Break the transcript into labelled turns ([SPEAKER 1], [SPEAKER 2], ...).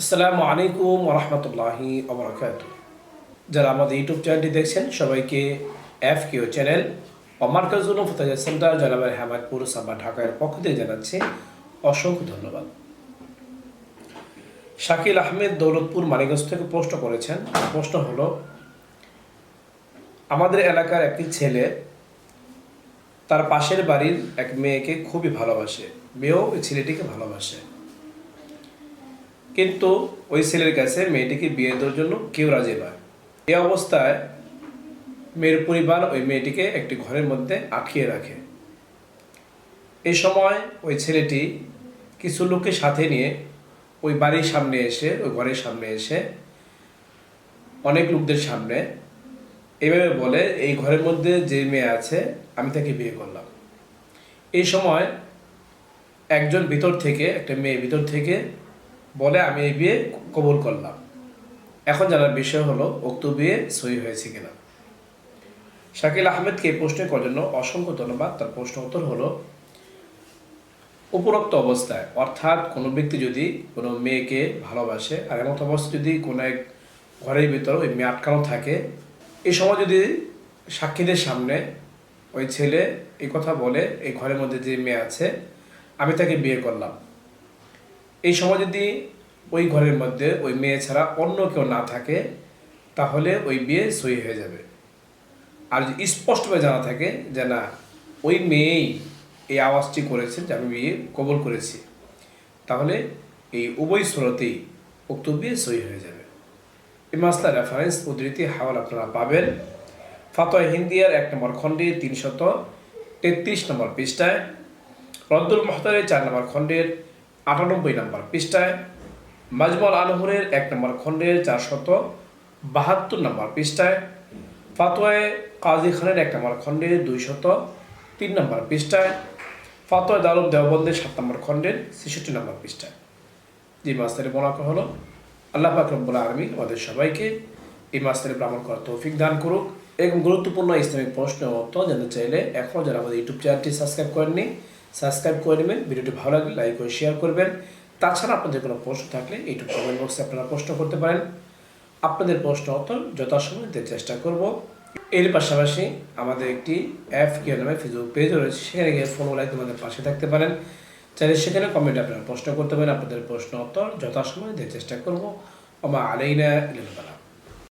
[SPEAKER 1] আসসালামু আলাইকুম ওরহমতুল্লাহি ওবরাকাতু। যারা আমাদের ইউটিউব চ্যানেলটি দেখছেন সবাইকে FQ চ্যানেল ও মার্কাজুল ফতেহ সেন্টার জনাবের হেমায়তপুর সাবা ঢাকার পক্ষ থেকে জানাচ্ছি অসংখ্য ধন্যবাদ। শাকিল আহমেদ দৌলতপুর মানিকগঞ্জ থেকে প্রশ্ন করেছেন। প্রশ্ন হলো, আমাদের এলাকার একটি ছেলে তার পাশের বাড়ির এক মেয়েকে খুবই ভালোবাসে, মেয়েও ওই ছেলেটিকে ভালোবাসে, কিন্তু ওই ছেলের কাছে মেয়েটিকে বিয়ে দেওয়ার জন্য কেউ রাজি নয়। এই অবস্থায় মেয়ের পরিবার ওই মেয়েটিকে একটি ঘরের মধ্যে আটকিয়ে রাখে। এই সময় ওই ছেলেটি কিছু লোককে সাথে নিয়ে ওই বাড়ির সামনে এসে, ওই ঘরের সামনে এসে অনেক লোকদের সামনে এইভাবে বলে, এই ঘরের মধ্যে যে মেয়ে আছে আমি তাকে বিয়ে করলাম। এই সময় একজন ভিতর থেকে, একটা মেয়ে ভিতর থেকে বলে, আমি এই বিয়ে কবুল করলাম। এখন জানার বিষয় হলো উক্ত বিয়ে সহি হয়েছে কিনা। শাকিল আহমেদকে এই প্রশ্ন করার জন্য অসংখ্য ধন্যবাদ। তার প্রশ্ন উত্তর হলো, উপরোক্ত অবস্থায় অর্থাৎ কোনো ব্যক্তি যদি কোনো মেয়েকে ভালোবাসে আর এমন অবস্থায় যদি কোনো এক ঘরের ভিতর ওই মেয়ে আটকানো থাকে, এই সময় যদি সাক্ষীদের সামনে ওই ছেলে এই কথা বলে, এই ঘরের মধ্যে যে মেয়ে আছে আমি তাকে বিয়ে করলাম, এই সময় যদি ওই ঘরের মধ্যে ওই মেয়ে ছাড়া অন্য কেউ না থাকে, তাহলে ওই বিয়ে সহি হয়ে যাবে। আর যদি স্পষ্টভাবে জানা থাকে যে না, ওই মেয়েই এই আওয়াজটি করেছে যে আমি বিয়ে কবুল করেছি, তাহলে এই উভয় সুরতেই উক্ত বিয়ে সহি হয়ে যাবে। এই মাসলার রেফারেন্স উদ্ধৃতি হাওয়াল আপনারা পাবেন ফাতোয়া হিন্দিয়ার 1 নম্বর খণ্ডের 333 নম্বর পৃষ্ঠায়, রদ্দুল মুহতারের 4 নম্বর খণ্ডের 98 নম্বর পৃষ্ঠায়, মাজমুল আনহুরের 1 নম্বর খণ্ডের 472 নম্বর পৃষ্ঠায়, ফাতোয়ায়ে কাজী খানের 1 নম্বর খণ্ডের 203 নম্বর পৃষ্ঠায়, ফাতোয়া দারুল দেওবন্দের 7 নম্বর খণ্ডের 66 নম্বর পৃষ্ঠায়। যে মাসলাটি বর্ণনা হলো, আল্লাহ পাক রব্বুল আলামিন আমাদের সবাইকে এই মাসলার উপর আমল করার তৌফিক দান করুক। এবং গুরুত্বপূর্ণ ইসলামিক প্রশ্ন উত্তর জানতে চাইলে এখনও যারা আমাদের ইউটিউব চ্যানেলটি সাবস্ক্রাইব করেননি, সাবস্ক্রাইব করে নেবেন। ভিডিওটি ভালো লাগলে লাইক করে শেয়ার করবেন। তাছাড়া আপনাদের কোনো প্রশ্ন থাকলে ইউটিউব কমেন্ট বক্সে আপনারা প্রশ্ন করতে পারেন। আপনাদের প্রশ্ন উত্তর যথাসময়ে দিতে চেষ্টা করব। এর পাশাপাশি আমাদের একটি FQ নামে ফেসবুক পেজও রয়েছে, সেখানে গিয়ে ফলো লাইক আমাদের পাশে থাকতে পারেন। চাইলে সেখানে কমেন্টে আপনারা প্রশ্ন করতে পারেন। আপনাদের প্রশ্ন উত্তর যথাসময়ে দিতে চেষ্টা করব। ওমা আলাইনা ইল্লাল বালাগ।